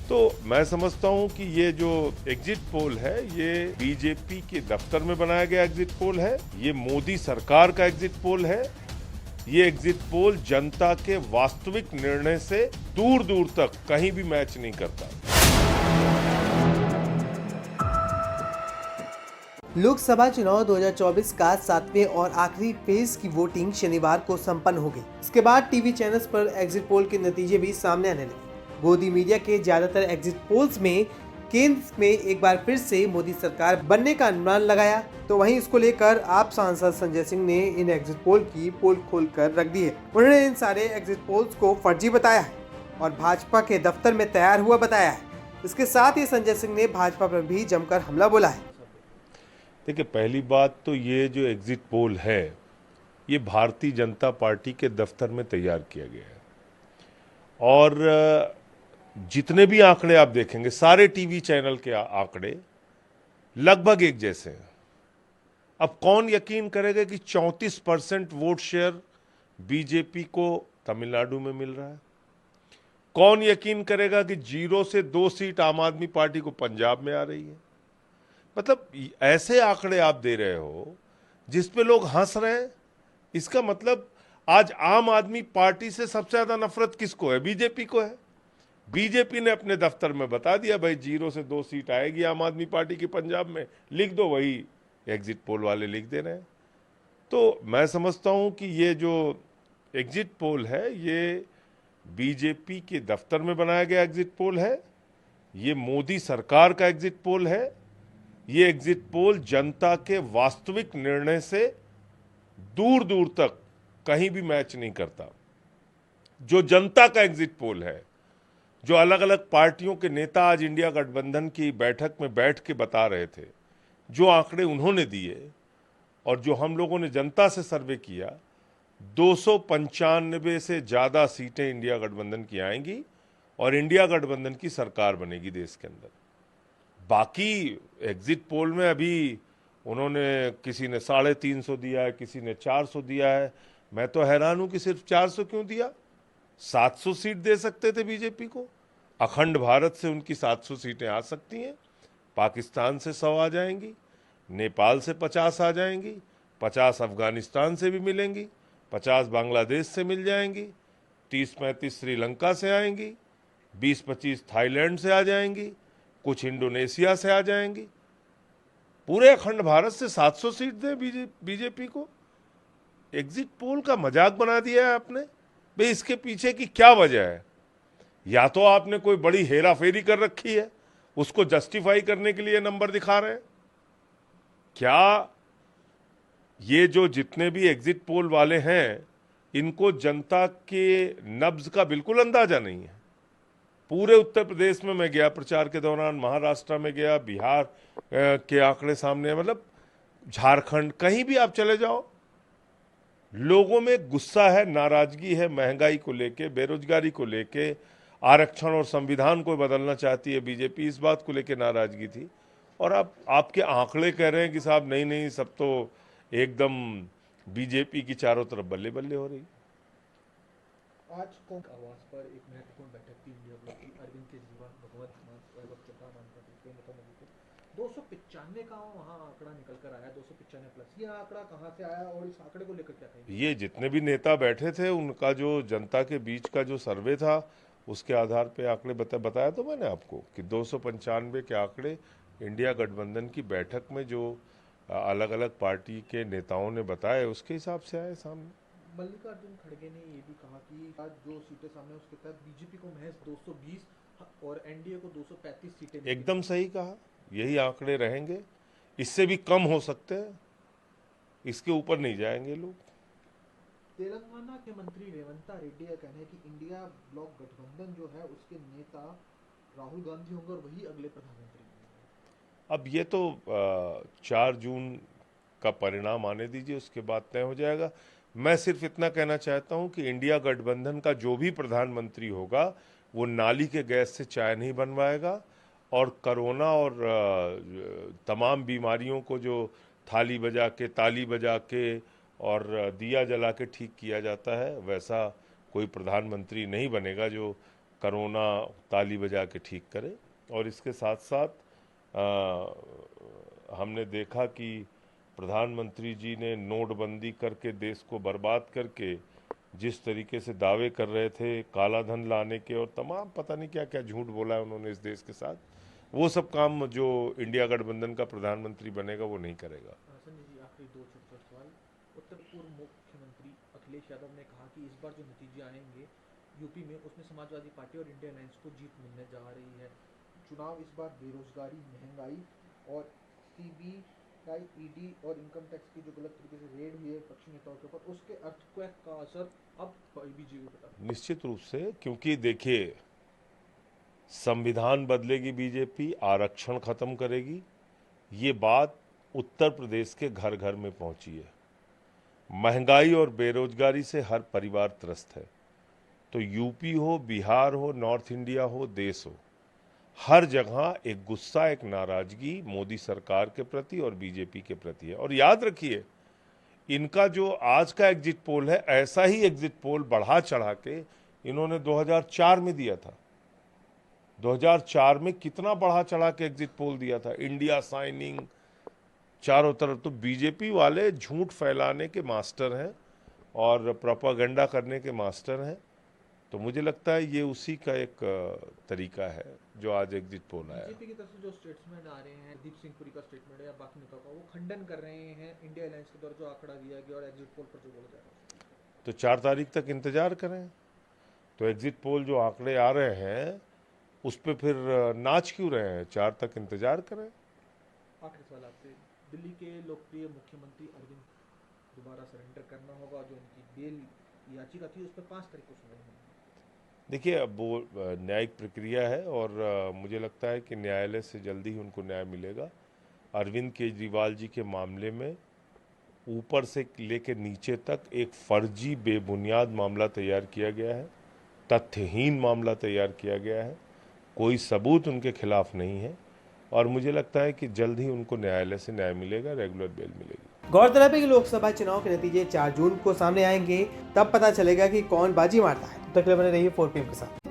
तो मैं समझता हूं कि ये जो एग्जिट पोल है ये बीजेपी के दफ्तर में बनाया गया एग्जिट पोल है, ये मोदी सरकार का एग्जिट पोल है। ये एग्जिट पोल जनता के वास्तविक निर्णय से दूर दूर तक कहीं भी मैच नहीं करता। लोकसभा चुनाव 2024 का 7वें और आखिरी फेज की वोटिंग शनिवार को संपन्न हो गई। इसके बाद टीवी चैनल्स पर एग्जिट पोल के नतीजे भी सामने आने लगे। गोदी मीडिया के ज्यादातर एग्जिट पोल्स में केंद्र में एक बार फिर से मोदी सरकार बनने का अनुमान लगाया, तो वहीं इसको लेकर आप सांसद संजय सिंह ने इन एग्जिट पोल की पोल खोलकर रख दी है। उन्होंने इन सारे एग्जिट पोल्स को फर्जी बताया है और भाजपा के दफ्तर में तैयार हुआ बताया है। इसके साथ ही संजय सिंह ने भाजपा पर भी जमकर हमला बोला है। देखिए, पहली बात तो ये जो एग्जिट पोल है ये भारतीय जनता पार्टी के दफ्तर में तैयार किया गया है और जितने भी आंकड़े आप देखेंगे सारे टीवी चैनल के आंकड़े लगभग एक जैसे हैं। अब कौन यकीन करेगा कि 34% वोट शेयर बीजेपी को तमिलनाडु में मिल रहा है? कौन यकीन करेगा कि 0 से 2 सीट आम आदमी पार्टी को पंजाब में आ रही है? मतलब ऐसे आंकड़े आप दे रहे हो जिस पे लोग हंस रहे हैं। इसका मतलब आज आम आदमी पार्टी से सबसे ज्यादा नफरत किसको है? बीजेपी को है। बीजेपी ने अपने दफ्तर में बता दिया भाई 0 से 2 सीट आएगी आम आदमी पार्टी की पंजाब में, लिख दो। वही एग्जिट पोल वाले लिख दे रहे हैं। तो मैं समझता हूं कि ये जो एग्जिट पोल है ये बीजेपी के दफ्तर में बनाया गया एग्जिट पोल है, ये मोदी सरकार का एग्जिट पोल है। ये एग्जिट पोल जनता के वास्तविक निर्णय से दूर दूर तक कहीं भी मैच नहीं करता। जो जनता का एग्जिट पोल है, जो अलग अलग पार्टियों के नेता आज इंडिया गठबंधन की बैठक में बैठ के बता रहे थे, जो आंकड़े उन्होंने दिए और जो हम लोगों ने जनता से सर्वे किया, 295 से ज्यादा सीटें इंडिया गठबंधन की आएंगी और इंडिया गठबंधन की सरकार बनेगी देश के अंदर। बाकी एग्जिट पोल में अभी उन्होंने किसी ने 350 दिया है, किसी ने 400 दिया है। मैं तो हैरान हूं कि सिर्फ 400 क्यों दिया? 700 सीट दे सकते थे बीजेपी को। अखंड भारत से उनकी 700 सीटें आ सकती हैं, पाकिस्तान से 100 आ जाएंगी, नेपाल से 50 आ जाएंगी, 50 अफगानिस्तान से भी मिलेंगी, 50 बांग्लादेश से मिल जाएंगी, 30-35 श्रीलंका से आएंगी, 20-25 थाईलैंड से आ जाएंगी, कुछ इंडोनेशिया से आ जाएंगी। पूरे अखंड भारत से 700 सीट दे बीजेपी को। एग्जिट पोल का मजाक बना दिया है आपने। भाई इसके पीछे की क्या वजह है? या तो आपने कोई बड़ी हेरा फेरी कर रखी है, उसको जस्टिफाई करने के लिए नंबर दिखा रहे हैं। क्या ये जो जितने भी एग्जिट पोल वाले हैं इनको जनता के नब्ज का बिल्कुल अंदाजा नहीं है? पूरे उत्तर प्रदेश में मैं गया प्रचार के दौरान, महाराष्ट्र में गया, बिहार के आंकड़े सामने, मतलब झारखंड, कहीं भी आप चले जाओ, लोगों में गुस्सा है, नाराजगी है, महंगाई को लेके, बेरोजगारी को लेके, आरक्षण और संविधान को बदलना चाहती है बीजेपी, इस बात को लेके नाराजगी थी। और आप आपके आंकड़े कह रहे हैं कि साहब नहीं नहीं, सब तो एकदम बीजेपी की चारों तरफ बल्ले बल्ले हो रही। आज कांग्रेस आवास पर एक महत्वपूर्ण बैठक थी इंडिया ब्लॉक की। अरविंद केजरीवाल, भगवंत मान, वैभव चड्ढा, मानकर 295 का वहाँ आंकड़ा निकल कर आया, 295 प्लस। ये आंकड़ा कहाँ से आया और इस आंकड़े को लेकर क्या कहेंगे? ये जितने भी नेता बैठे थे उनका जो जनता के बीच का जो सर्वे था उसके आधार पे आंकड़े बताया तो मैंने आपको कि 295 के आंकड़े इंडिया गठबंधन की बैठक में जो अलग अलग पार्टी के नेताओं ने बताए उसके हिसाब से आए सामने। मल्लिकार्जुन खड़गे ने ये भी कहा कि आज जो सीटें सामने उसके तहत बीजेपी को महज 220 और एनडीए को 235 सीटें। एकदम सही कहा, यही आंकड़े रहेंगे, इससे भी कम हो सकते हैं, इसके ऊपर नहीं जाएंगे लोग। तेलंगाना के मंत्री रेवंत रेड्डी का कहना है कि इंडिया ब्लॉक गठबंधन जो है उसके नेता राहुल गांधी होंगे और वही अगले प्रधानमंत्री होंगे। अब ये तो 4 जून का परिणाम आने दीजिए, उसके बाद तय हो जाएगा। मैं सिर्फ इतना कहना चाहता हूं कि इंडिया गठबंधन का जो भी प्रधानमंत्री होगा वो नाली के गैस से चाय नहीं बनवाएगा और कोरोना और तमाम बीमारियों को जो थाली बजा के, ताली बजा के और दिया जला के ठीक किया जाता है, वैसा कोई प्रधानमंत्री नहीं बनेगा जो कोरोना ताली बजा के ठीक करे। और इसके साथ साथ हमने देखा कि प्रधानमंत्री जी ने नोटबंदी करके देश को बर्बाद करके जिस तरीके से दावे कर रहे थे काला धन लाने के और तमाम पता नहीं क्या क्या झूठ बोला है उन्होंने इस देश के साथ, वो सब काम जो इंडिया गठबंधन का प्रधानमंत्री बनेगा वो नहीं करेगा। संजय जी, आखिरी दो छोटे सवाल। उत्तर पूर्व मुख्यमंत्री अखिलेश यादव ने कहा कि इस बार जो नतीजे आएंगे यूपी में उसमें समाजवादी पार्टी और इंडिया अलायंस को जीत मिलने जा रही है। चुनाव इस बार बेरोजगारी, महंगाई और सीबीआई, ईडी और इनकम टैक्स की जो गलत तरीके से रेड हुई है विपक्षी नेताओं के ऊपर, उसके अर्थक्वेक का असर अब बीजेपी पर। निश्चित रूप से, क्योंकि देखिए संविधान बदलेगी बीजेपी, आरक्षण खत्म करेगी, ये बात उत्तर प्रदेश के घर घर में पहुंची है। महंगाई और बेरोजगारी से हर परिवार त्रस्त है। तो यूपी हो, बिहार हो, नॉर्थ इंडिया हो, देश हो, हर जगह एक गुस्सा, एक नाराजगी मोदी सरकार के प्रति और बीजेपी के प्रति है। और याद रखिए, इनका जो आज का एग्जिट पोल है, ऐसा ही एग्जिट पोल बढ़ा चढ़ा के इन्होंने 2004 में दिया था। 2004 में कितना बढ़ा चढ़ा के एग्जिट पोल दिया था, इंडिया साइनिंग चारों तरफ। तो बीजेपी वाले झूठ फैलाने के मास्टर हैं और प्रोपागेंडा करने के मास्टर हैं। तो मुझे लगता है ये उसी का एक तरीका है जो आज एग्जिट पोल आया। बीजेपी की तरफ से जो स्टेटमेंट आ रहे हैं, दीप सिंह पुरी का स्टेटमेंट है या बाकी नेताओं का, वो खंडन कर रहे हैं इंडिया अलायंस के द्वारा जो आंकड़ा दिया गया और एग्जिट पोल पर जो बोला जा रहा है। तो 4 तारीख तक इंतजार करें। तो एग्जिट पोल जो आंकड़े आ रहे हैं उस पर फिर नाच क्यों रहे हैं, 4 तक इंतजार करें। आखिरी सवाल आपसे, दिल्ली के लोकप्रिय मुख्यमंत्री अरविंद दोबारा सरेंडर करना होगा, जो उनकी बेल याचिका थी उस पर 5 तारीख को सुनवाई होगी। देखिए, अब वो न्यायिक प्रक्रिया है और मुझे लगता है कि न्यायालय से जल्दी ही उनको न्याय मिलेगा। अरविंद केजरीवाल जी के मामले में ऊपर से लेकर नीचे तक एक फर्जी, बेबुनियाद मामला तैयार किया गया है, तथ्यहीन मामला तैयार किया गया है, कोई सबूत उनके खिलाफ नहीं है और मुझे लगता है कि जल्द ही उनको न्यायालय से न्याय मिलेगा, रेगुलर बेल मिलेगी। गौरतलब है कि लोकसभा चुनाव के नतीजे 4 जून को सामने आएंगे, तब पता चलेगा कि कौन बाजी मारता है। तब तक बने रहिए 4PM के साथ।